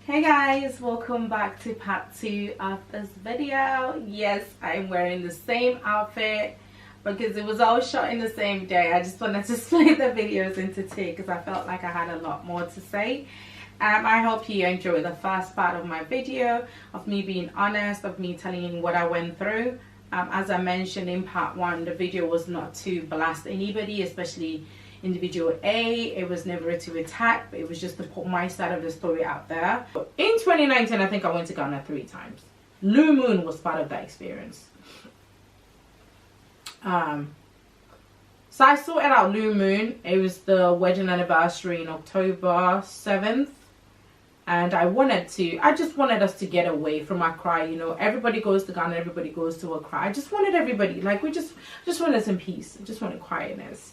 Hey guys, welcome back to part 2 of this video. Yes, I'm wearing the same outfit because it was all shot in the same day. I just wanted to split the videos into 2 because I felt like I had a lot more to say. I hope you enjoy the first part of my video, of me being honest, of me telling you what I went through. As I mentioned in part 1, the video was not to blast anybody, especially individual A. It was never to attack, but it was just to put my side of the story out there. In 2019, I think I went to Ghana 3 times. Blue Moon was part of that experience. So I sorted out Blue Moon. It was the wedding anniversary in October 7th. And I just wanted us to get away from Accra. You know, everybody goes to Ghana, everybody goes to Accra. I just wanted everybody, like, we just wanted some peace. I just wanted quietness.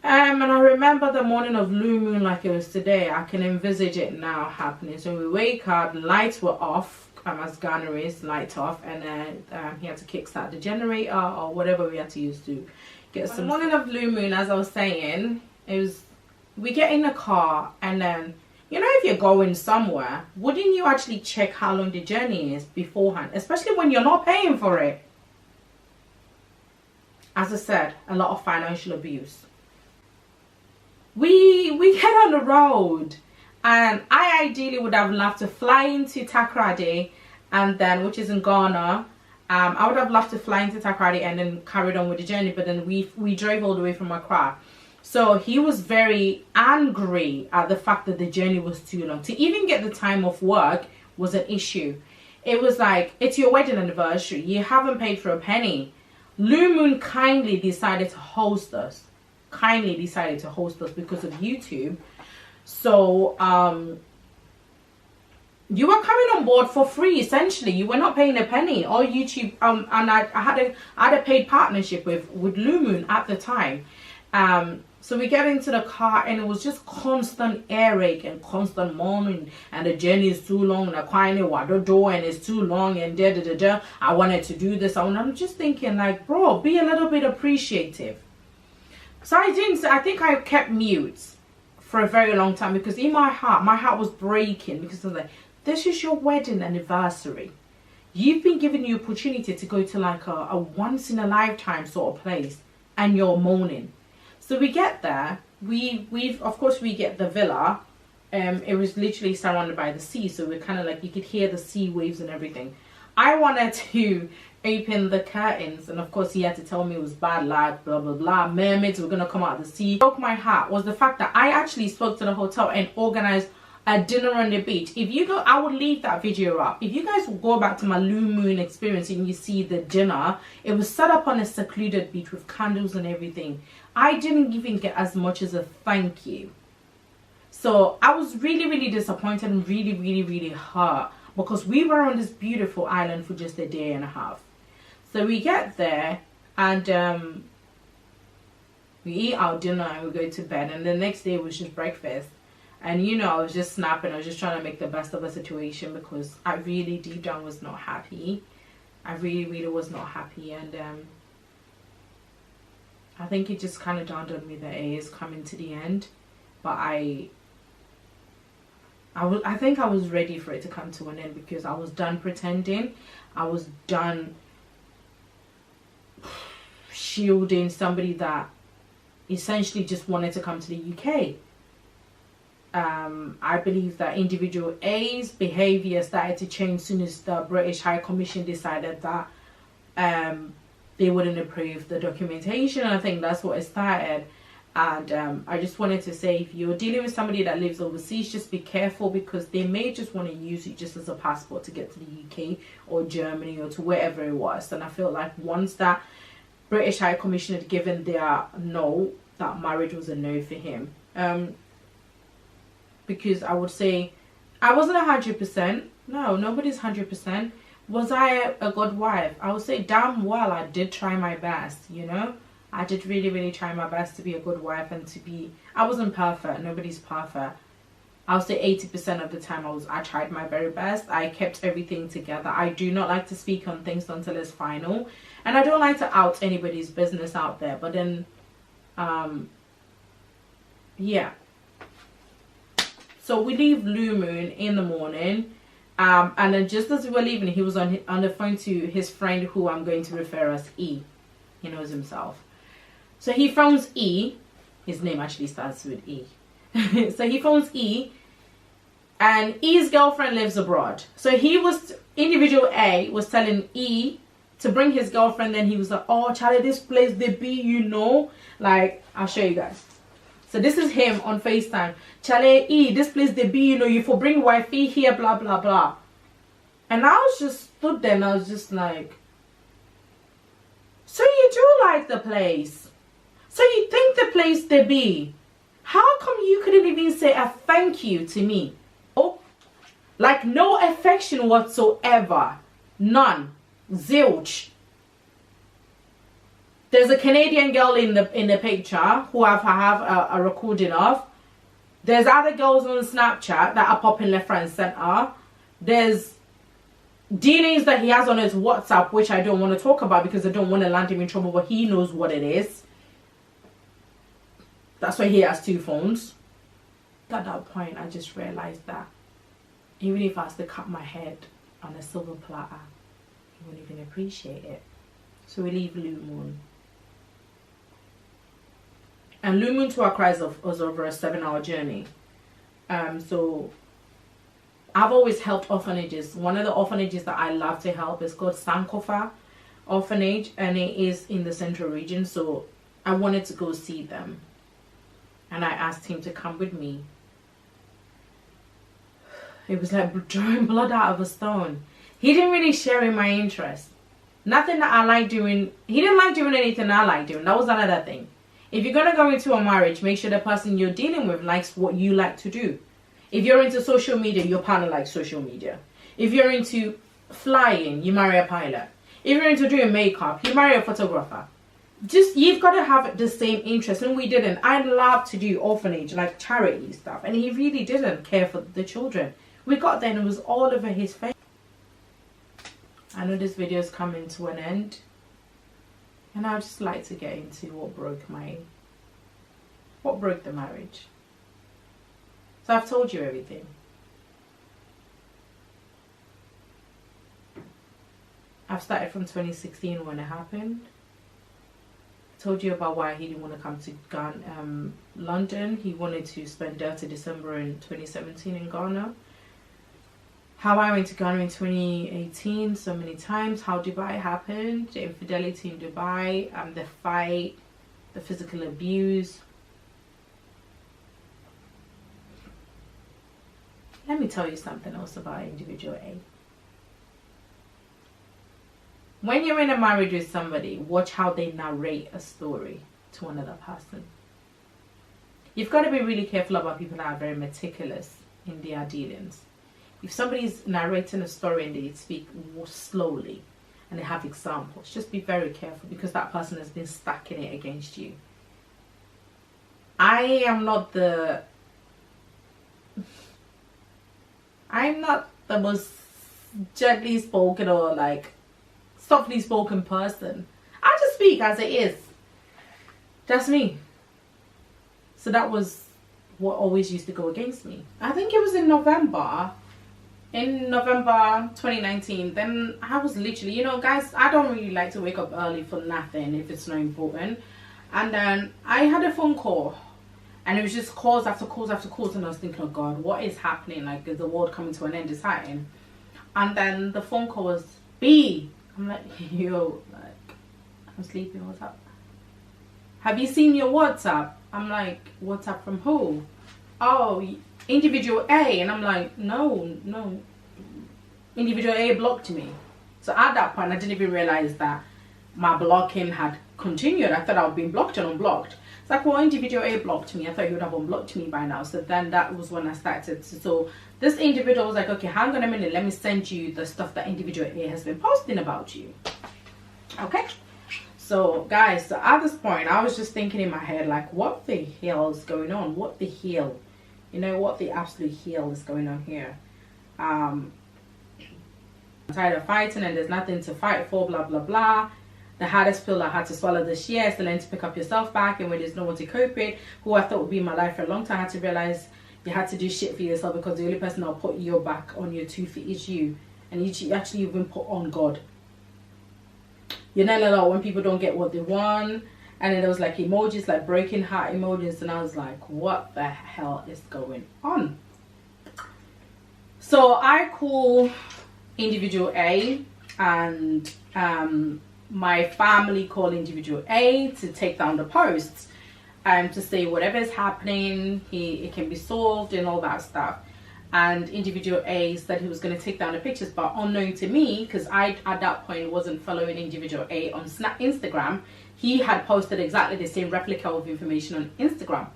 And I remember the morning of Blue Moon like it was today. I can envisage it now happening. So we wake up, the lights were off, as Ghana is, light off, and then he had to kickstart the generator or whatever we had to use to get some. The morning of Blue Moon, as I was saying, we get in the car, and then, you know, if you're going somewhere, wouldn't you actually check how long the journey is beforehand, especially when you're not paying for it? As I said, a lot of financial abuse. We get on the road, and I ideally would have loved to fly into Takoradi, and then, which is in Ghana. I would have loved to fly into Takoradi and then carried on with the journey, but then we drove all the way from Accra. So he was very angry at the fact that the journey was too long. To even get the time off work was an issue. It was like, it's your wedding anniversary. You haven't paid for a penny. Blue Moon kindly decided to host us. Because of YouTube. So you were coming on board for free, essentially. You were not paying a penny. All YouTube and I had a paid partnership with Blue Moon at the time. So we get into the car, and it was just constant earache and constant moaning, and the journey is too long, and it's too long, and I wanted to do this. I'm just thinking, like, bro, be a little bit appreciative. So I think I kept mute for a very long time, because in my heart was breaking, because I was like, this is your wedding anniversary. You've been given the opportunity to go to like a once in a lifetime sort of place, and you're moaning. So we get there, of course we get the villa. It was literally surrounded by the sea, so we're kind of like, you could hear the sea waves and everything. I wanted to open the curtains, and of course he had to tell me it was bad luck, blah blah blah, mermaids were gonna come out of the sea. What broke my heart was the fact that I actually spoke to the hotel and organized a dinner on the beach. If you go, I will leave that video up. If you guys will go back to my Blue Moon experience and you see the dinner, it was set up on a secluded beach with candles and everything. I didn't even get as much as a thank you. So I was really disappointed and really hurt, because we were on this beautiful island for just a day and a half. So we get there, and we eat our dinner and we go to bed, and the next day was just breakfast. And you know, I was just snapping. I was just trying to make the best of the situation, because I really deep down was not happy. I really was not happy. And I think it just kind of dawned on me that it is coming to the end. But I think I was ready for it to come to an end, because I was done pretending. I was done shielding somebody that essentially just wanted to come to the UK. I believe that individual A's behaviour started to change as soon as the British High Commission decided that they wouldn't approve the documentation. And I think that's what it started. And I just wanted to say, if you're dealing with somebody that lives overseas, just be careful, because they may just want to use it just as a passport to get to the UK or Germany or to wherever it was. And I feel like once that British High Commission had given their no, that marriage was a no for him. Because I would say I wasn't 100%. No, nobody's 100%. Was I a good wife? I would say damn well I did try my best, you know. I did really try my best to be a good wife, and I wasn't perfect. Nobody's perfect. I would say 80% of the time I tried my very best. I kept everything together. I do not like to speak on things until it's final, and I don't like to out anybody's business out there. But then yeah, So we leave Blue Moon in the morning. And then just as we were leaving, he was on the phone to his friend, who I'm going to refer as E. He knows himself. So he phones E. His name actually starts with E. So he phones E. And E's girlfriend lives abroad. So individual A was telling E to bring his girlfriend. Then he was like, oh, Charlie, this place they be, you know. Like, I'll show you guys. So this is him on FaceTime. Charlie, E, this place they be, you know, you for bring wifey here, blah, blah, blah. And I was just stood there and I was just like, so you do like the place. So you think the place they be. How come you couldn't even say a thank you to me? Oh, like no affection whatsoever. None. Zilch. There's a Canadian girl in the picture who I have a recording of. There's other girls on Snapchat that are popping left, right, and center. There's dealings that he has on his WhatsApp, which I don't want to talk about because I don't want to land him in trouble, but he knows what it is. That's why he has 2 phones. At that point, I just realized that even if I was to cut my head on a silver platter, he wouldn't even appreciate it. So we leave Blue Moon. And Blue Moon to Accra was over a 7-hour journey. So I've always helped orphanages. One of the orphanages that I love to help is called Sankofa Orphanage, and it is in the central region. So I wanted to go see them. And I asked him to come with me. It was like drawing blood out of a stone. He didn't really share in my interest. Nothing that I like doing. He didn't like doing anything I like doing. That was another thing. If you're going to go into a marriage, make sure the person you're dealing with likes what you like to do. If you're into social media, your partner likes social media. If you're into flying, you marry a pilot. If you're into doing makeup, you marry a photographer. Just, you've got to have the same interest. And we didn't. I love to do orphanage, like charity stuff. And he really didn't care for the children. We got there and it was all over his face. I know this video is coming to an end. And I'd just like to get into what broke the marriage. So I've told you everything. I've started from 2016 when it happened. I told you about why he didn't want to come to London. He wanted to spend Delta December in 2017 in Ghana. How I went to Ghana in 2018 so many times. How Dubai happened. The infidelity in Dubai. The fight. The physical abuse. Let me tell you something else about individual A. When you're in a marriage with somebody, watch how they narrate a story to another person. You've got to be really careful about people that are very meticulous in their dealings. If somebody's narrating a story and they speak slowly and they have examples, just be very careful because that person has been stacking it against you. I'm not the most gently spoken or like softly spoken person. I just speak as it is. That's me. So that was what always used to go against me. I think it was in November 2019, then I was literally, you know guys, I don't really like to wake up early for nothing if it's not important. And then I had a phone call and it was just calls after calls after calls, and I was thinking, oh God, what is happening? Like, is the world coming to an end? Is happening? And then the phone call was B. I'm like, yo, like, I'm sleeping, what's up? Have you seen your WhatsApp? I'm like, WhatsApp from who? Oh, individual A. And I'm like, no, individual A blocked me. So at that point I didn't even realize that my blocking had continued. I thought I was being blocked and unblocked. It's like, well, individual A blocked me. I thought he would have unblocked me by now. So then that was when I started. So this individual was like, okay, hang on a minute, let me send you the stuff that individual A has been posting about you. Okay, so guys, so at this point I was just thinking in my head, like, what the hell is going on? What the hell? You know, what the absolute hell is going on here? I'm tired of fighting and there's nothing to fight for, blah blah blah. The hardest pill I had to swallow this year is to learn to pick up yourself back, and when there's no one to cope with, who I thought would be in my life for a long time, I had to realize you had to do shit for yourself because the only person that'll put your back on your 2 feet is you. And you actually even put on God. You know, when people don't get what they want. And then there was like emojis, like breaking heart emojis. And I was like, what the hell is going on? So I call individual A, and my family call individual A to take down the posts. To say whatever is happening, it can be solved and all that stuff. And individual A said he was going to take down the pictures, but unknown to me, because I at that point wasn't following individual A on Instagram, he had posted exactly the same replica of information on Instagram.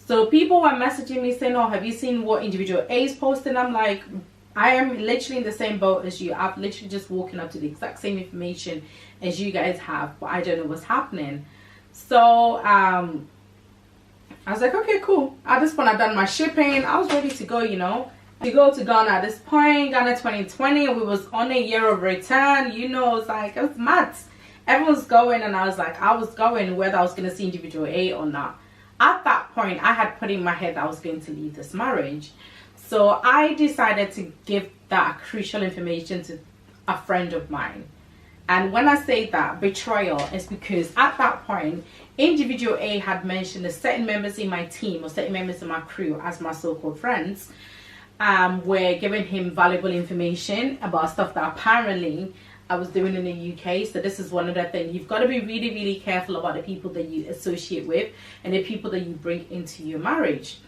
So people were messaging me saying, oh, have you seen what individual A is posting? I'm like, I am literally in the same boat as you. I've literally just woken up to the exact same information as you guys have, but I don't know what's happening. So I was like, okay, cool. At this point, I've done my shipping. I was ready to go, you know, to go to Ghana at this point. Ghana 2020, we was on a year of return. You know, it's like, it was mad. Everyone's going, and I was like, I was going whether I was going to see individual A or not. At that point, I had put in my head that I was going to leave this marriage. So I decided to give that crucial information to a friend of mine. And when I say that betrayal, is because at that point, individual A had mentioned that certain members in my team or certain members in my crew, as my so-called friends, were giving him valuable information about stuff that apparently I was doing in the UK. So this is one of the things. You've got to be really, really careful about the people that you associate with and the people that you bring into your marriage.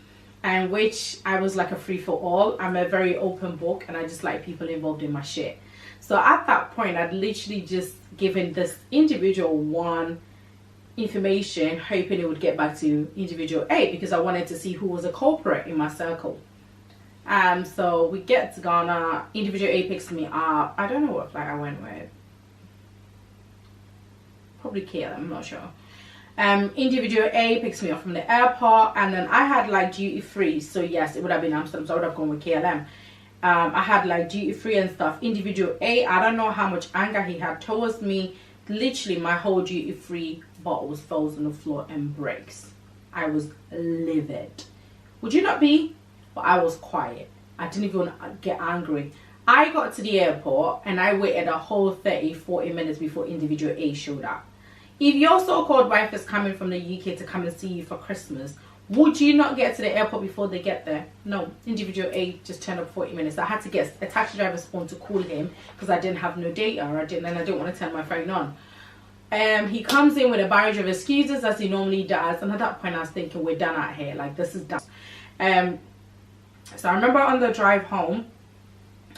And which I was like a free-for-all. I'm a very open book, and I just like people involved in my shit. So at that point, I'd literally just given this individual one information, hoping it would get back to individual A, because I wanted to see who was a culprit in my circle. So we get to Ghana, individual A picks me up. I don't know what flight I went with. Probably KLM, I'm not sure. Individual A picks me up from the airport, and then I had like duty free. So yes, it would have been Amsterdam, so I would have gone with KLM. I had like duty free and stuff. Individual A, I don't know how much anger he had towards me. Literally, my whole duty free bottles falls on the floor and breaks. I was livid. Would you not be? But I was quiet. I didn't even get angry. I got to the airport and I waited a whole 30-40 minutes before individual A showed up. If your so-called wife is coming from the UK to come and see you for Christmas, would you not get to the airport before they get there? No. Individual A just turned up 40 minutes. I had to get a taxi driver's phone to call him because I didn't have no data, and I didn't want to turn my phone on. He comes in with a barrage of excuses as he normally does, and at that point I was thinking, we're done out here. Like, this is done. So I remember on the drive home,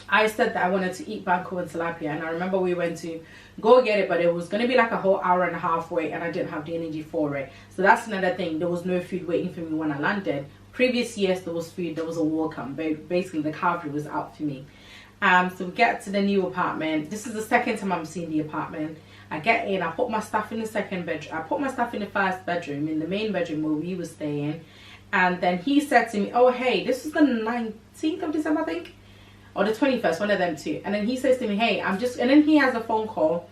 I said that I wanted to eat banku and tilapia, and I remember we went to go get it, but it was going to be like a whole hour and a half wait, and I didn't have the energy for it. So that's another thing. There was no food waiting for me when I landed. Previous years there was food, there was a welcome, but basically the cavalry was out for me. So we get to the new apartment. This is the second time I'm seeing the apartment. I get in, I put my stuff in the second bedroom, I put my stuff in the first bedroom, in the main bedroom where we were staying. And then he said to me, oh hey, this is the 19th of December, I think, or the 21st, one of them two. And then he says to me, hey, and then he has a phone call,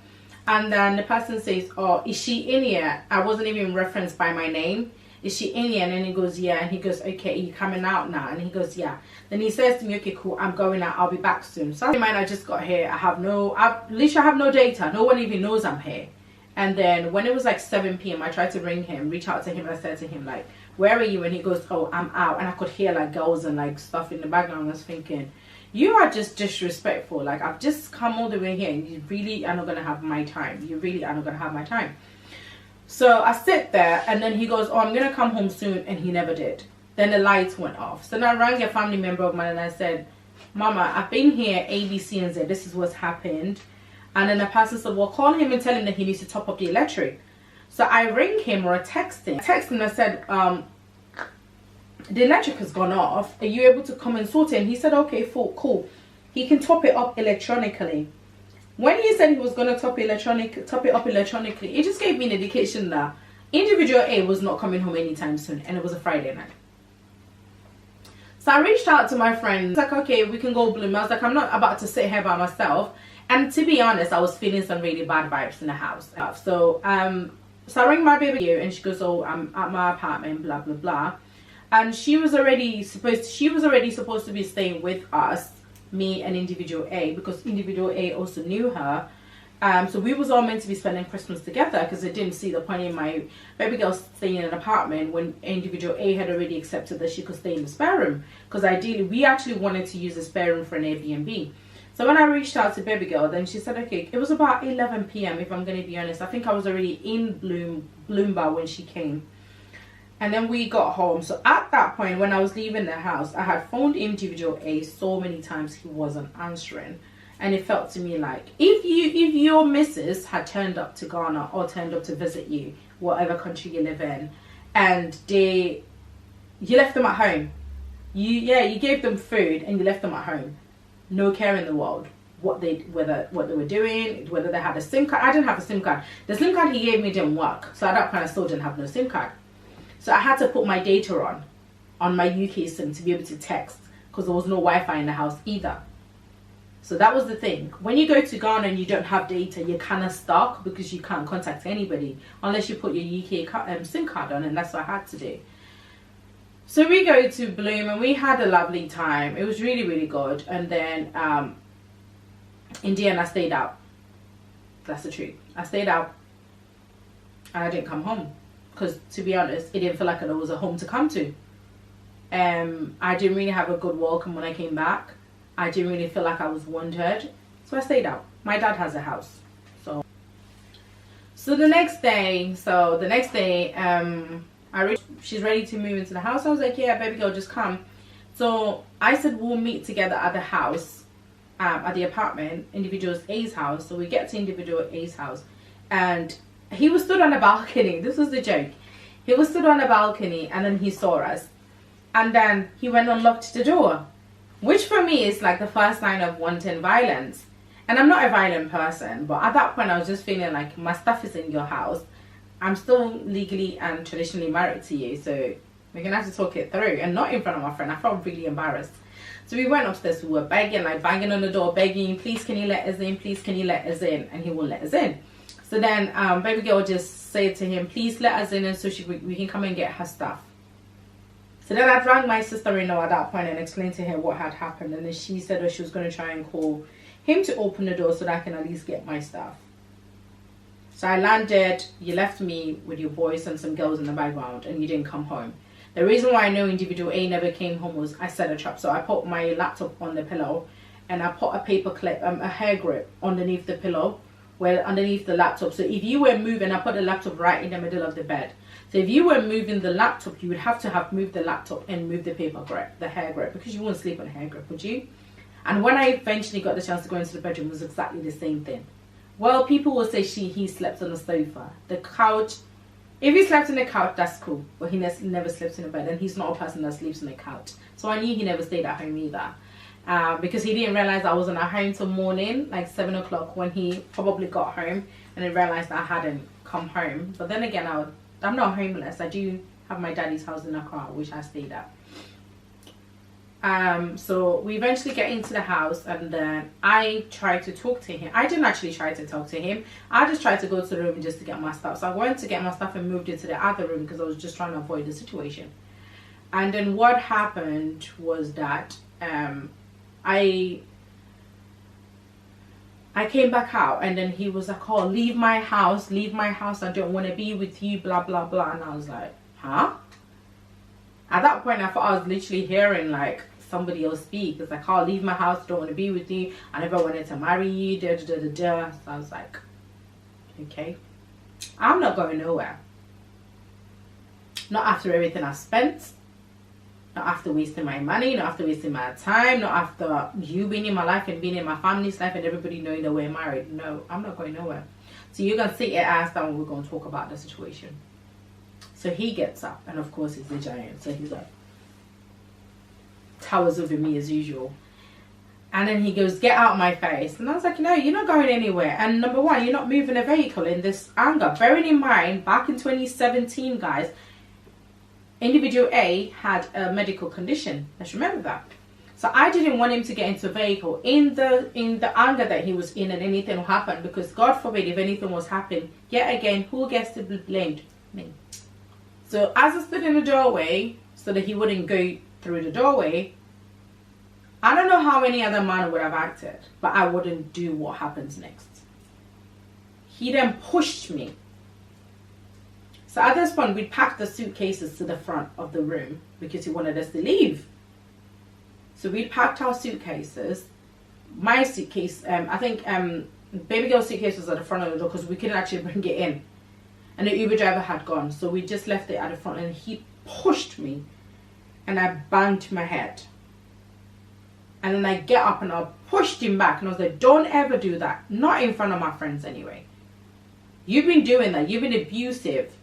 and then the person says, oh, is she in here? I wasn't even referenced by my name. Is she in here? And then he goes, yeah. And he goes, okay, are you coming out now? And he goes, yeah. Then he says to me, okay, cool, I'm going out, I'll be back soon. So in mind, I just got here, I have no data, no one even knows I'm here. And then when it was like 7 p.m, I tried to ring him, reach out to him, and I said to him, like, where are you? And he goes, oh, I'm out. And I could hear like girls and like stuff in the background. I was thinking, you are just disrespectful. Like, I've just come all the way here and you really are not going to have my time. You really are not going to have my time. So I sit there, and then he goes, oh, I'm going to come home soon. And he never did. Then the lights went off. So then I rang a family member of mine and I said, Mama, I've been here A, B, C, and Z. This is what's happened. And then the person said, well, call him and tell him that he needs to top up the electric. So I ring him, or I text him. And I said, the electric has gone off. Are you able to come and sort it? And he said, okay, cool. He can top it up electronically. When he said he was going to top it up electronically, it just gave me an indication that individual A was not coming home anytime soon, and it was a Friday night. So I reached out to my friend. I was like, okay, we can go Bloom. I was like, I'm not about to sit here by myself. And to be honest, I was feeling some really bad vibes in the house. So I rang my baby and she goes, oh, I'm at my apartment, blah, blah, blah. And she was already supposed to be staying with us, me and individual A, because individual A also knew her. So we was all meant to be spending Christmas together, because I didn't see the point in my baby girl staying in an apartment when individual A had already accepted that she could stay in the spare room, because ideally we actually wanted to use the spare room for an Airbnb. So when I reached out to baby girl, then she said, okay, it was about 11 p.m. if I'm going to be honest. I think I was already in Bloomba when she came. And then we got home. So at that point, when I was leaving the house, I had phoned individual A so many times he wasn't answering. And it felt to me like, if your missus had turned up to Ghana or turned up to visit you, whatever country you live in, and you left them at home, you gave them food and you left them at home, no care in the world what they were doing, whether they had a SIM card. I didn't have a SIM card. The SIM card he gave me didn't work, so at that point I still didn't have no SIM card. So I had to put my data on my UK SIM to be able to text, because there was no Wi-Fi in the house either. So that was the thing. When you go to Ghana and you don't have data, you're kind of stuck, because you can't contact anybody unless you put your UK SIM card on, and that's what I had to do. So we go to Bloom and we had a lovely time. It was really, really good. And then in the end I stayed out. That's the truth. I stayed out and I didn't come home, because to be honest, it didn't feel like there was a home to come to. I didn't really have a good welcome when I came back. I didn't really feel like I was wanted, so I stayed out. My dad has a house, so the next day, she's ready to move into the house. I was like, yeah, baby girl, just come. So I said we'll meet together at the house, at the apartment, individual A's house. So we get to individual A's house, and he was stood on a balcony. This was the joke. He was stood on a balcony, and then he saw us, and then he went and locked the door, which for me is like the first sign of wanton violence. And I'm not a violent person, but at that point I was just feeling like, my stuff is in your house. I'm still legally and traditionally married to you, so we're gonna have to talk it through, and not in front of my friend. I felt really embarrassed. So we went upstairs. We were begging, like banging on the door, begging, please can you let us in, please can you let us in, and he won't let us in. So then baby girl just said to him, please let us in, and so we can come and get her stuff. So then I rang my sister-in-law at that point and explained to her what had happened, and then she said that she was going to try and call him to open the door so that I can at least get my stuff. So I landed, you left me with your boys and some girls in the background, and you didn't come home. The reason why I know individual A never came home was I set a trap. So I put my laptop on the pillow, and I put a paper clip, a hair grip underneath the pillow, underneath the laptop. So if you were moving, I put the laptop right in the middle of the bed. So if you were moving the laptop, you would have to have moved the laptop and moved the paper grip, the hair grip, because you wouldn't sleep on a hair grip, would you? And when I eventually got the chance to go into the bedroom, it was exactly the same thing. Well, people will say he slept on the sofa, the couch. If he slept on the couch, that's cool, but he never sleeps in a bed, and he's not a person that sleeps on the couch. So I knew he never stayed at home either, because he didn't realize I wasn't at home till morning, like 7 o'clock, when he probably got home, and he realized I hadn't come home. But then again, I'm not homeless. I do have my daddy's house in Accra, which I stayed at. So we eventually get into the house, and then I tried to talk to him. I didn't actually try to talk to him. I just tried to go to the room just to get my stuff. So I went to get my stuff and moved it to the other room, because I was just trying to avoid the situation. And then what happened was that I came back out, and then he was like, oh, leave my house, I don't want to be with you, blah blah blah. And I was like, huh? At that point I thought I was literally hearing like somebody else speak. It's like, oh, leave my house, I don't want to be with you, I never wanted to marry you, da da da da. So I was like, okay, I'm not going nowhere. Not after everything I've spent, not after wasting my money, not after wasting my time, not after you being in my life and being in my family's life and everybody knowing that we're married. No, I'm not going nowhere. So you're going to sit your ass down and we're going to talk about the situation. So he gets up, and of course he's the giant, so he's like, towers over me as usual. And then he goes, get out of my face. And I was like, no, you're not going anywhere. And number one, you're not moving a vehicle in this anger. Bearing in mind, back in 2017, guys, individual A had a medical condition. Let's remember that. So I didn't want him to get into a vehicle in the anger that he was in, and anything will happen, because God forbid if anything was happening, yet again, who gets to be blamed? Me. So as I stood in the doorway, so that he wouldn't go through the doorway. I don't know how any other man would have acted, but I wouldn't do what happens next. He then pushed me. So at this point, we packed the suitcases to the front of the room because he wanted us to leave. So we packed our suitcases. My suitcase, I think baby girl's suitcase was at the front of the door because we couldn't actually bring it in. And the Uber driver had gone. So we just left it at the front, and he pushed me and I banged my head. And then I get up and I pushed him back and I was like, don't ever do that. Not in front of my friends anyway. You've been doing that. You've been abusive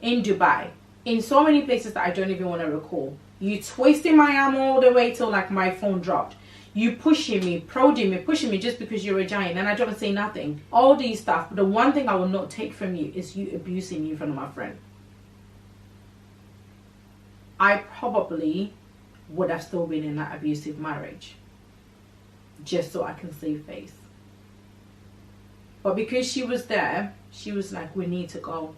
in Dubai, in so many places that I don't even want to recall. You twisting my arm all the way till like my phone dropped. You pushing me, prodding me, pushing me just because you're a giant and I don't say nothing. All these stuff. But the one thing I will not take from you is you abusing me in front of my friend. I probably would have still been in that abusive marriage just so I can save face. But because she was there, she was like, we need to go.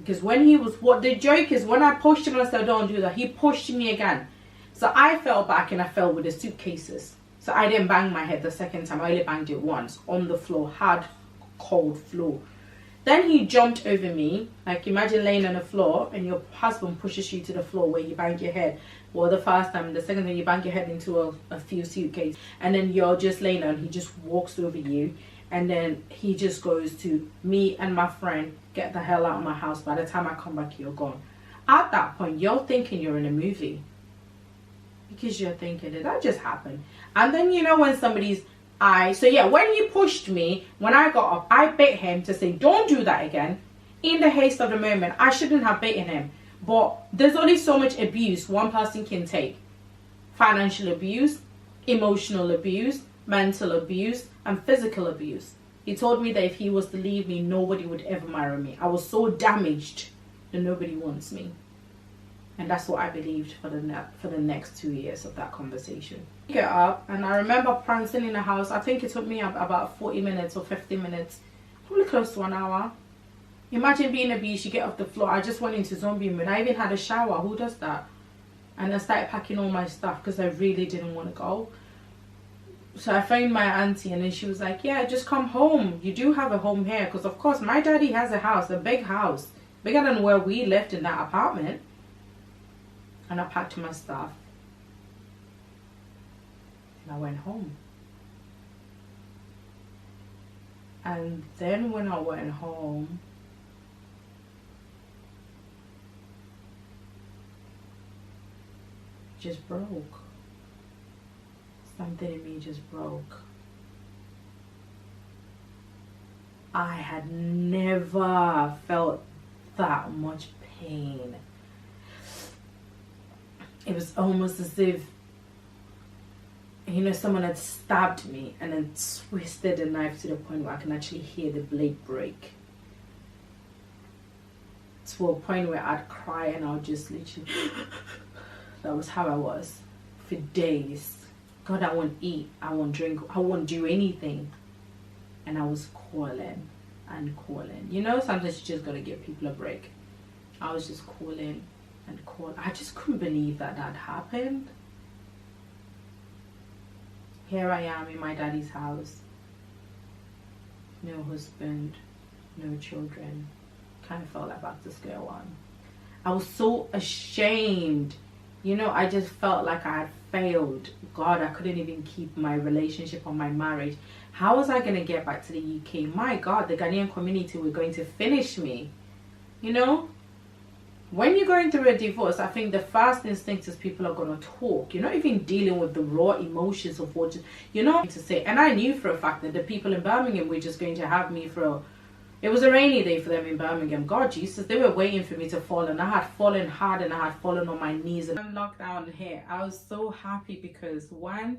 Because when he was, what the joke is, when I pushed him and I said, don't do that, he pushed me again. So I fell back and I fell with the suitcases. So I didn't bang my head the second time. I only banged it once on the floor, hard, cold floor. Then he jumped over me. Like imagine laying on the floor and your husband pushes you to the floor where you banged your head. Well, the first time, the second time you bang your head into a few suitcases. And then you're just laying there and he just walks over you. And then he just goes to me and my friend, get the hell out of my house. By the time I come back, you're gone. At that point, you're thinking you're in a movie. Because you're thinking, did that just happen? And then you know when somebody's so yeah, when he pushed me, when I got up, I bit him to say, don't do that again. In the haste of the moment, I shouldn't have bitten him. But there's only so much abuse one person can take. Financial abuse, emotional abuse, mental abuse, and physical abuse. He told me that if he was to leave me, nobody would ever marry me. I was so damaged that nobody wants me. And that's what I believed for the next 2 years of that conversation. I get up and I remember prancing in the house. I think it took me about 40 minutes or 50 minutes, probably close to an hour. Imagine being abused, you get off the floor. I just went into zombie mode. I even had a shower. Who does that? And I started packing all my stuff because I really didn't want to go. So I phoned my auntie and then she was like, yeah, just come home. You do have a home here. Because of course my daddy has a house, a big house. Bigger than where we lived in that apartment. And I packed my stuff. And I went home. And then when I went home, it just broke. Something in me just broke. I had never felt that much pain. It was almost as if, you know, someone had stabbed me and then twisted the knife to the point where I can actually hear the blade break. To a point where I'd cry and I would just literally, that was how I was for days. God, I won't eat, I won't drink, I won't do anything. And I was calling and calling. You know, sometimes you just gotta give people a break. I was just calling and calling. I just couldn't believe that happened. Here I am in my daddy's house. No husband, no children. Kind of felt like back to square one. I was so ashamed. You know, I just felt like I had failed. God, I couldn't even keep my relationship or my marriage. How was I going to get back to the UK? My God, the Ghanaian community were going to finish me. You know, when you're going through a divorce, I think the first instinct is people are going to talk. You're not even dealing with the raw emotions of what you know to say. And I knew for a fact that the people in Birmingham were just going to have me for it was a rainy day for them in Birmingham. God, Jesus, they were waiting for me to fall. And I had fallen hard and I had fallen on my knees. And I'm locked down here. I was so happy because one,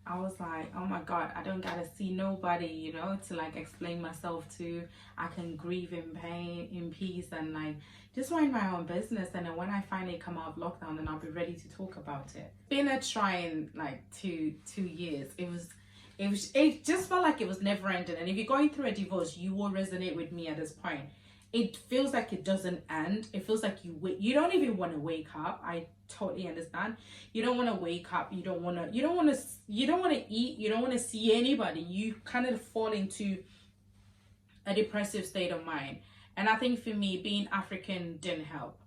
I was like, oh my God, I don't gotta see nobody, you know, to like explain myself to. I can grieve in pain, in peace, and like just mind my own business. And then when I finally come out of lockdown, then I'll be ready to talk about it. Been a trying like two years. It just felt like it was never ending. And if you're going through a divorce, you will resonate with me at this point. it feels like it doesn't end. It feels like you don't even want to wake up. I totally understand. You don't want to wake up. You don't want to eat. You don't want to see anybody. You kind of fall into a depressive state of mind. And I think for me, being African didn't help.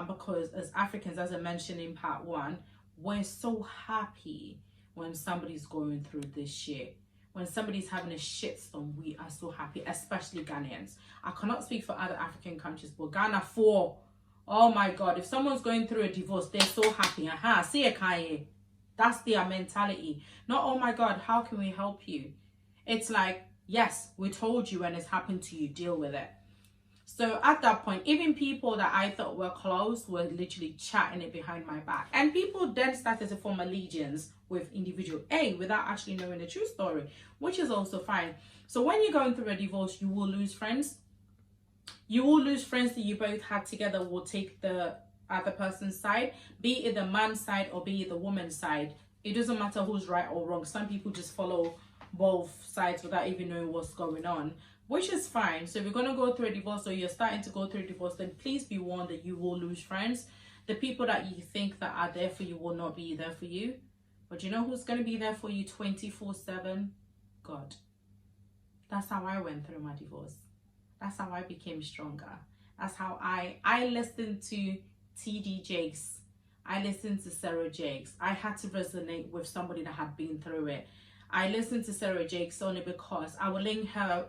Because as Africans, as I mentioned in part 1, we're so happy when somebody's going through this shit. When somebody's having a shitstorm, we are so happy, especially Ghanaians. I cannot speak for other African countries, but Ghana, oh my God, if someone's going through a divorce, they're so happy. See a Kanye. That's their mentality. Not, oh my God, how can we help you? It's like, yes, we told you when it's happened to you, deal with it. So at that point, even people that I thought were close were literally chatting it behind my back. And people then started to form allegiance with individual A without actually knowing the true story, which is also fine. So when you're going through a divorce, you will lose friends. You will lose friends that you both had together will take the other person's side, be it the man's side or be it the woman's side. It doesn't matter who's right or wrong. Some people just follow both sides without even knowing what's going on, which is fine. So if you're going to go through a divorce or you're starting to go through a divorce, then please be warned that you will lose friends. The people that you think that are there for you will not be there for you. But you know who's going to be there for you 24/7? God. That's how I went through my divorce. That's how I became stronger. That's how I listened to TD Jakes. I listened to Sarah Jakes. I had to resonate with somebody that had been through it. I listened to Sarah Jakes only because I will link her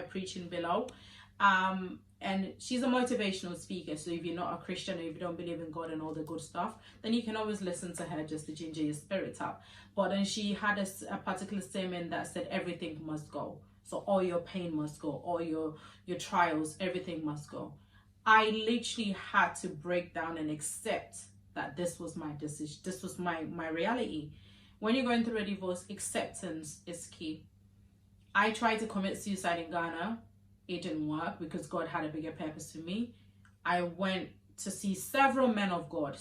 preaching below. And she's a motivational speaker. So if you're not a Christian or if you don't believe in God and all the good stuff, then you can always listen to her just to ginger your spirit up. But then she had a particular statement that said everything must go. So all your pain must go, all your trials, everything must go. I literally had to break down and accept that this was my decision. This was my reality. When you're going through a divorce, acceptance is key. I tried to commit suicide in Ghana. It didn't work because God had a bigger purpose for me. I went to see several men of God,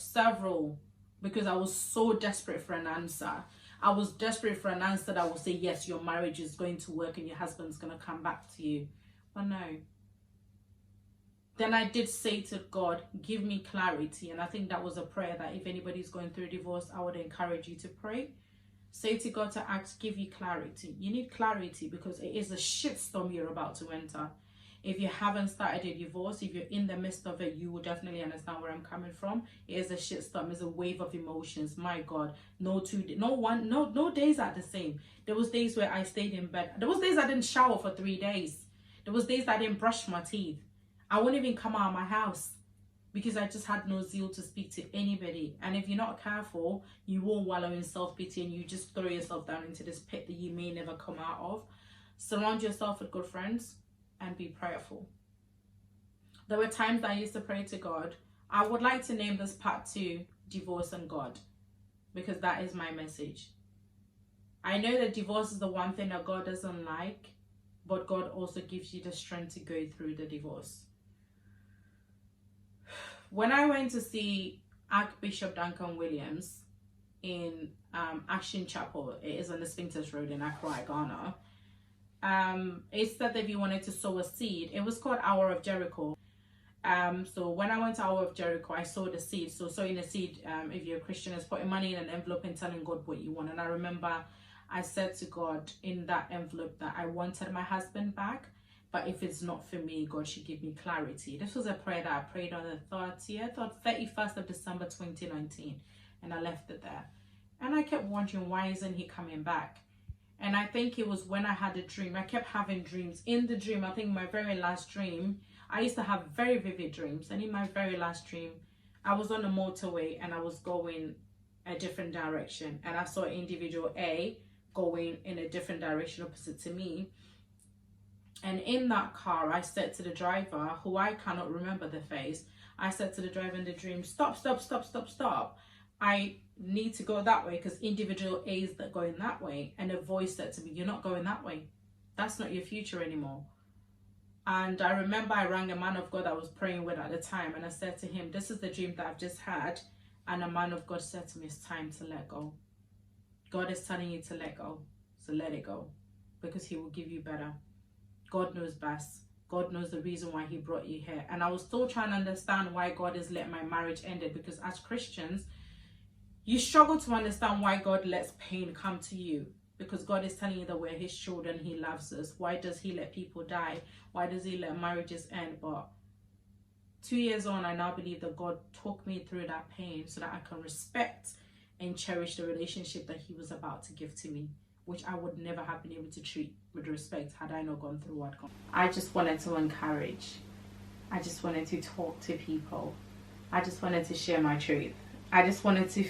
because I was so desperate for an answer. I was desperate for an answer that would say, yes, your marriage is going to work and your husband's going to come back to you. But no. Then I did say to God, give me clarity. And I think that was a prayer that if anybody's going through a divorce, I would encourage you to pray. Say to God to ask, give you clarity. You need clarity because it is a shitstorm you're about to enter. If you haven't started a divorce, if you're in the midst of it, you will definitely understand where I'm coming from. It is a shitstorm. It's a wave of emotions. My God, no days are the same. There was days where I stayed in bed. There was days I didn't shower for 3 days. There was days I didn't brush my teeth. I wouldn't even come out of my house because I just had no zeal to speak to anybody. And if you're not careful, you will wallow in self-pity and you just throw yourself down into this pit that you may never come out of. Surround yourself with good friends and be prayerful. There were times that I used to pray to God. I would like to name this part 2, Divorce and God, because that is my message. I know that divorce is the one thing that God doesn't like, but God also gives you the strength to go through the divorce. When I went to see Archbishop Duncan Williams in Action Chapel, it is on the Sphinx Road in Accra, Ghana, it said that if you wanted to sow a seed, it was called Hour of Jericho. So when I went to Hour of Jericho, I sowed a seed. So sowing a seed, if you're a Christian, is putting money in an envelope and telling God what you want. And I remember I said to God in that envelope that I wanted my husband back. But if it's not for me, God should give me clarity. This was a prayer that I prayed on the 31st of December 2019. And I left it there. And I kept wondering, why isn't he coming back? And I think it was when I had a dream. I kept having dreams. In the dream, I think my very last dream, I used to have very vivid dreams. And in my very last dream, I was on a motorway and I was going a different direction. And I saw individual A going in a different direction opposite to me. And in that car, I said to the driver, who I cannot remember the face, I said to the driver in the dream, stop. I need to go that way because individual A is going that way. And a voice said to me, you're not going that way. That's not your future anymore. And I remember I rang a man of God I was praying with at the time. And I said to him, this is the dream that I've just had. And a man of God said to me, it's time to let go. God is telling you to let go. So let it go because he will give you better. God knows best. God knows the reason why he brought you here. And I was still trying to understand why God has let my marriage ended, because as Christians, you struggle to understand why God lets pain come to you, because God is telling you that we're his children, he loves us. Why does he let people die? Why does he let marriages end? But 2 years on, I now believe that God took me through that pain so that I can respect and cherish the relationship that he was about to give to me, which I would never have been able to treat with respect had I not gone through what gone. I just wanted to encourage. I just wanted to talk to people. I just wanted to share my truth. I just wanted to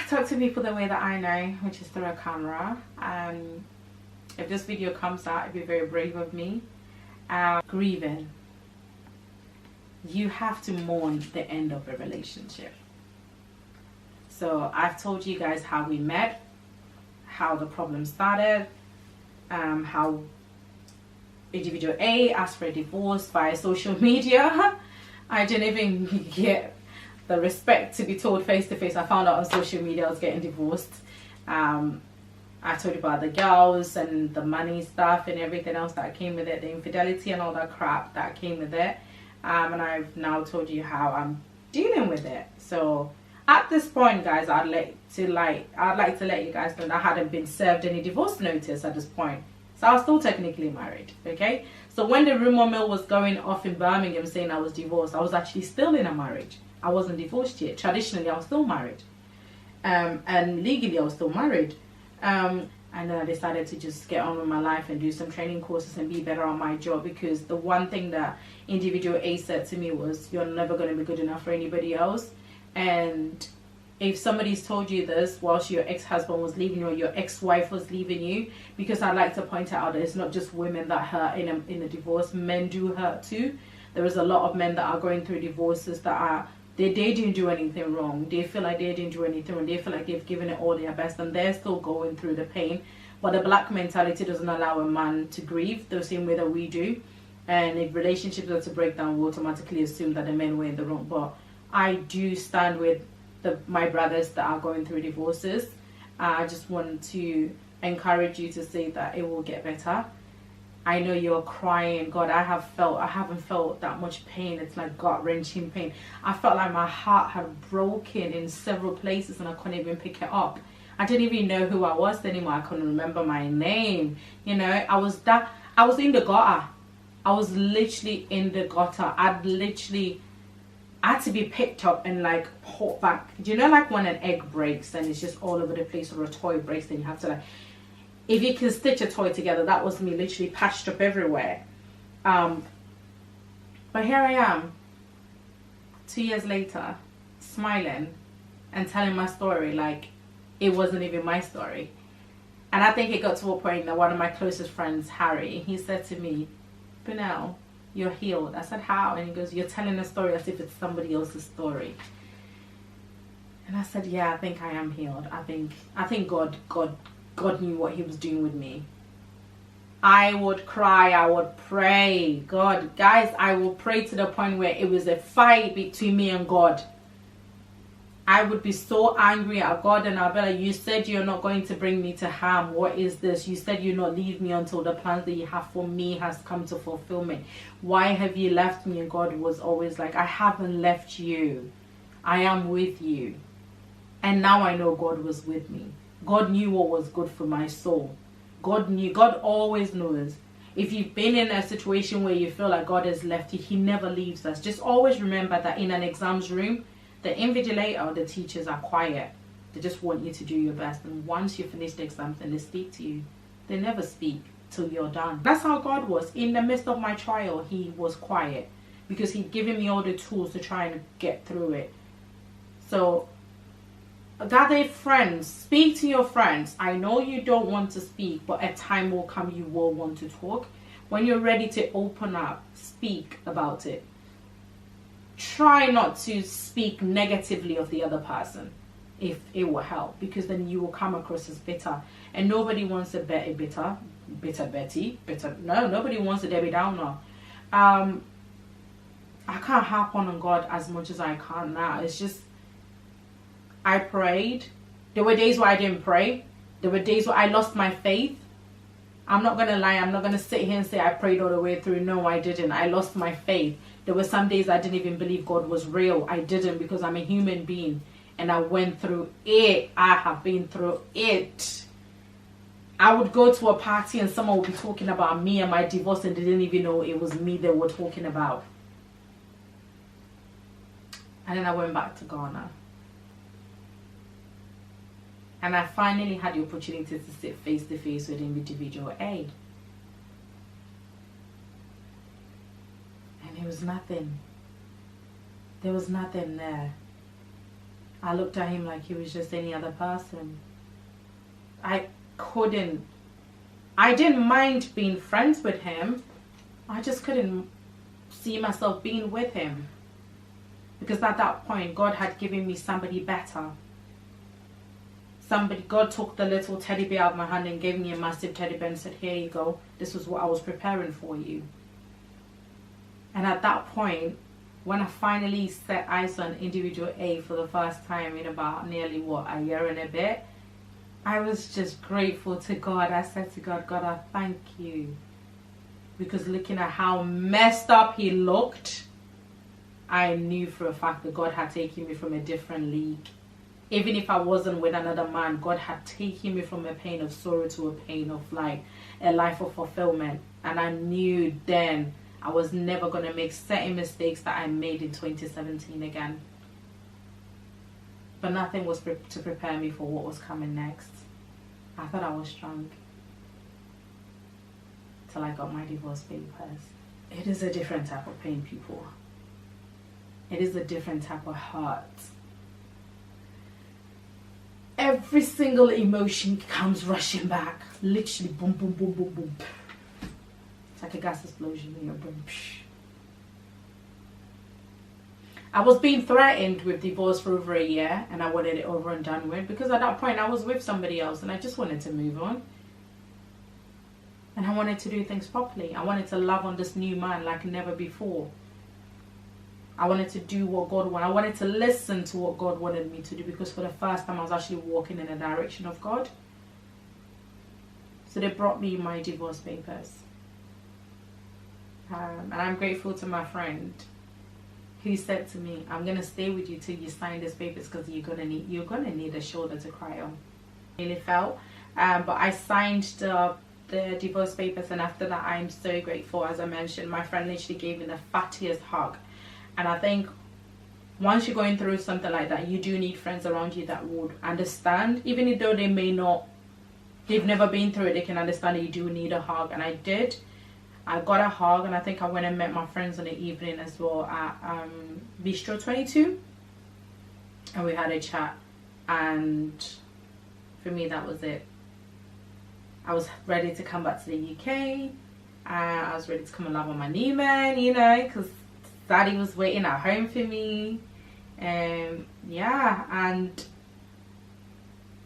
talk to people the way that I know, which is through a camera. If this video comes out, it'd be very brave of me. Grieving. You have to mourn the end of a relationship. So I've told you guys how we met, how the problem started, how individual A asked for a divorce via social media. I didn't even get the respect to be told face to face. I found out on social media I was getting divorced. I told you about the girls and the money stuff and everything else that came with it, the infidelity and all that crap that came with it. And I've now told you how I'm dealing with it. So at this point, guys, I'd like to let you guys know that I hadn't been served any divorce notice at this point. So I was still technically married, okay? So when the rumor mill was going off in Birmingham saying I was divorced, I was actually still in a marriage. I wasn't divorced yet. Traditionally, I was still married. And legally, I was still married. And then I decided to just get on with my life and do some training courses and be better on my job, because the one thing that individual A said to me was, you're never going to be good enough for anybody else. And if somebody's told you this whilst your ex-husband was leaving you or your ex-wife was leaving you, because I like to point out that it's not just women that hurt in a divorce, men do hurt too. There is a lot of men that are going through divorces that are, they didn't do anything wrong. They feel like they didn't do anything wrong. They feel like they've given it all their best and they're still going through the pain. But the black mentality doesn't allow a man to grieve the same way that we do. And if relationships are to break down, we automatically assume that the men were in the wrong. But I do stand with my brothers that are going through divorces. I just want to encourage you to say that it will get better. I know you're crying. God, I haven't felt that much pain. It's like gut-wrenching pain. I felt like my heart had broken in several places and I couldn't even pick it up. I didn't even know who I was anymore. I couldn't remember my name. You know, I was in the gutter. I was literally in the gutter. I had to be picked up and like pulled back. Do you know, like when an egg breaks and it's just all over the place, or a toy breaks, then you have to like, if you can stitch a toy together, that was me literally patched up everywhere. But here I am, 2 years later, smiling and telling my story like it wasn't even my story. And I think it got to a point that one of my closest friends, Harry, he said to me, Benel, you're healed. I said, how? And he goes, you're telling a story as if it's somebody else's story. And I said, yeah, I think I am healed. I think God knew what he was doing with me. I would cry, I would pray. God, guys, I will pray to the point where it was a fight between me and God. I would be so angry at God and I'll be like, you said you're not going to bring me to harm. What is this? You said you'll not leave me until the plans that you have for me has come to fulfillment. Why have you left me? And God was always like, I haven't left you. I am with you. And now I know God was with me. God knew what was good for my soul. God knew. God always knows. If you've been in a situation where you feel like God has left you, he never leaves us. Just always remember that in an exams room, the invigilator or the teachers are quiet. They just want you to do your best. And once you finish the exams and they speak to you, they never speak till you're done. That's how God was. In the midst of my trial, he was quiet because he'd given me all the tools to try and get through it. So gather friends, speak to your friends. I know you don't want to speak, but a time will come you will want to talk. When you're ready to open up, speak about it. Try not to speak negatively of the other person if it will help, because then you will come across as bitter, and nobody wants a bitter Betty. No, nobody wants a Debbie Downer. I can't harp on God as much as I can now. It's just, I prayed. There were days where I didn't pray. There were days where I lost my faith. I'm not going to lie. I'm not going to sit here and say I prayed all the way through. No, I didn't. I lost my faith. There were some days I didn't even believe God was real. I didn't, because I'm a human being. And I went through it. I have been through it. I would go to a party and someone would be talking about me and my divorce, and they didn't even know it was me they were talking about. And then I went back to Ghana. And I finally had the opportunity to sit face to face with individual A. And there was nothing. There was nothing there. I looked at him like he was just any other person. I didn't mind being friends with him. I just couldn't see myself being with him. Because at that point, God had given me somebody better. God took the little teddy bear out of my hand and gave me a massive teddy bear and said, here you go. This was what I was preparing for you. And at that point, when I finally set eyes on individual A for the first time in about nearly, a year and a bit, I was just grateful to God. I said to God, God, I thank you. Because looking at how messed up he looked, I knew for a fact that God had taken me from a different league. Even if I wasn't with another man, God had taken me from a pain of sorrow to a pain of a life of fulfillment. And I knew then I was never going to make certain mistakes that I made in 2017 again. But nothing was to prepare me for what was coming next. I thought I was strong. Till I got my divorce papers. It is a different type of pain, people. It is a different type of hurt. Every single emotion comes rushing back. Literally, boom, boom, boom, boom, boom. It's like a gas explosion in your brain. I was being threatened with divorce for over a year, and I wanted it over and done with, because at that point I was with somebody else and I just wanted to move on. And I wanted to do things properly. I wanted to love on this new man like never before. I wanted to do what God wanted. I wanted to listen to what God wanted me to do, because for the first time I was actually walking in the direction of God. So they brought me my divorce papers. And I'm grateful to my friend who said to me, I'm going to stay with you till you sign these papers, because you're gonna need a shoulder to cry on. I really felt. But I signed the divorce papers, and after that I'm so grateful. As I mentioned, my friend literally gave me the fattiest hug. And I think once you're going through something like that, you do need friends around you that would understand. Even though they've never been through it, they can understand that you do need a hug. And I did. I got a hug, and I think I went and met my friends in the evening as well at Bistro 22. And we had a chat. And for me, that was it. I was ready to come back to the UK. I was ready to come and love on my new man, because Daddy was waiting at home for me. Yeah, and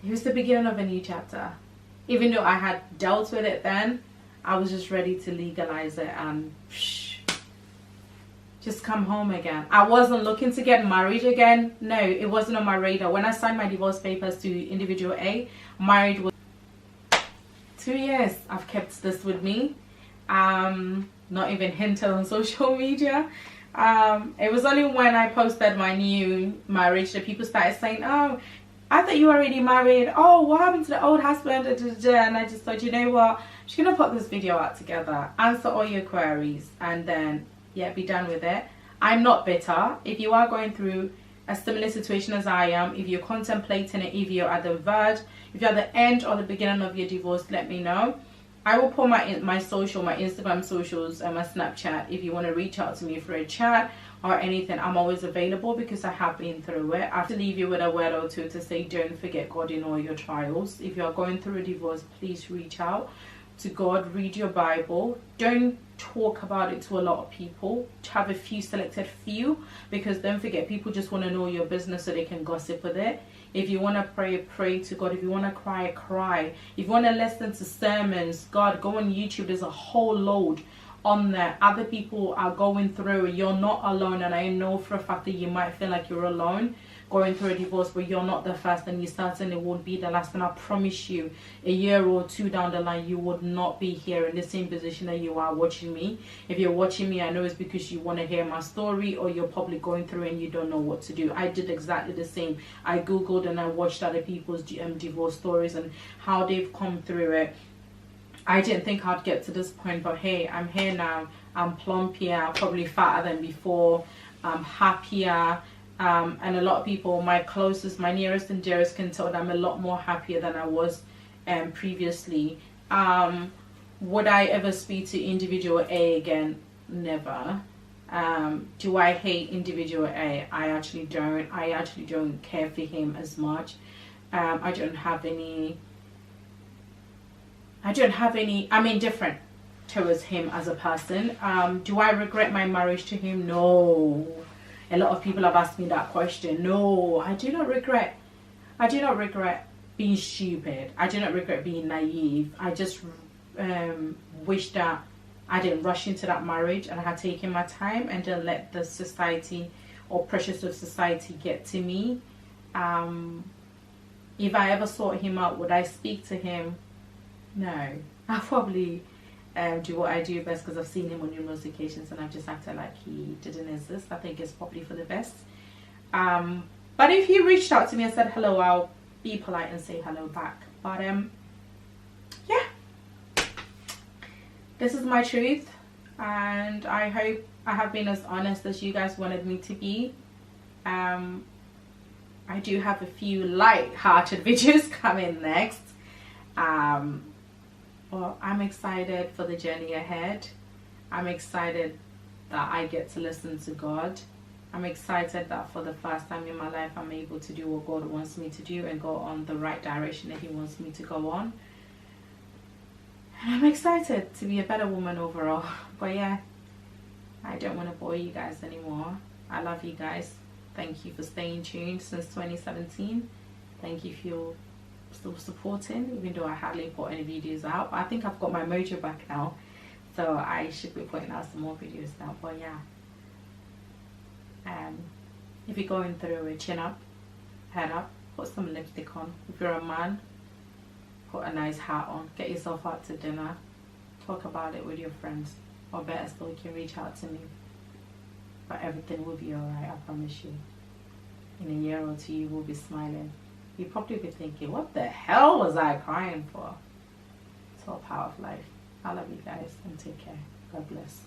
it was the beginning of a new chapter. Even though I had dealt with it then, I was just ready to legalize it and just come home again. I wasn't looking to get married again. No, it wasn't on my radar. When I signed my divorce papers to individual A, married was 2 years. I've kept this with me. Not even hinted on social media. It was only when I posted my new marriage that people started saying, oh, I thought you were already married. Oh, what happened to the old husband? And I just thought, you know what, I'm just gonna put this video out together, answer all your queries, and then be done with it. I'm not bitter. If you are going through a similar situation as I am, if you're contemplating it, if you're at the verge, if you're at the end or the beginning of your divorce, let me know. I will put my Instagram socials and my Snapchat if you want to reach out to me for a chat or anything. I'm always available because I have been through it. I have to leave you with a word or two to say, don't forget God in all your trials. If you're going through a divorce, please reach out to God, read your Bible. Don't talk about it to a lot of people. Have a few selected few, because don't forget, people just want to know your business so they can gossip with it. If you want to pray, pray to God. If you want to cry, cry. If you want to listen to sermons, God, go on YouTube. There's a whole load on there. Other people are going through it. You're not alone, and I know for a fact that you might feel like you're alone. going through a divorce, but you're not the first, and you certainly won't be the last. And I promise you, a year or two down the line, you would not be here in the same position that you are watching me. If you're watching me, I know it's because you want to hear my story, or you're probably going through and you don't know what to do. I did exactly the same. I googled and I watched other people's divorce stories and how they've come through it. I didn't think I'd get to this point, but hey, I'm here now. I'm plumpier, probably fatter than before. I'm happier. And a lot of people, my closest, my nearest and dearest, can tell that I'm a lot more happier than I was previously. Would I ever speak to individual A again? Never. Do I hate individual A? I actually don't. I actually don't care for him as much. I don't have any, I'm indifferent towards him as a person. Do I regret my marriage to him? No. A lot of people have asked me that question. No, I do not regret. I do not regret being stupid. I do not regret being naive. I just wish that I didn't rush into that marriage and I had taken my time and didn't let the society or pressures of society get to me. If I ever sought him out, would I speak to him? No. I probably do what I do best because I've seen him on numerous occasions and I've just acted like he didn't exist. I think it's probably for the best. But if he reached out to me and said hello, I'll be polite and say hello back. But yeah, this is my truth, and I hope I have been as honest as you guys wanted me to be. I do have a few light-hearted videos coming next. Well, I'm excited for the journey ahead. I'm excited that I get to listen to God. I'm excited that for the first time in my life I'm able to do what God wants me to do and go on the right direction that He wants me to go on. And I'm excited to be a better woman overall. But yeah, I don't want to bore you guys anymore. I love you guys. Thank you for staying tuned since 2017. Thank you for still supporting, even though I hardly put any videos out. But I think I've got my mojo back now, so I should be putting out some more videos now. But yeah, if you're going through a chin up, head up, put some lipstick on. If you're a man, put a nice hat on, get yourself out to dinner, talk about it with your friends, or better still, you can reach out to me. But everything will be alright, I promise you. In a year or two, you will be smiling. You'll probably be thinking, what the hell was I crying for? It's all part of life. I love you guys and take care. God bless.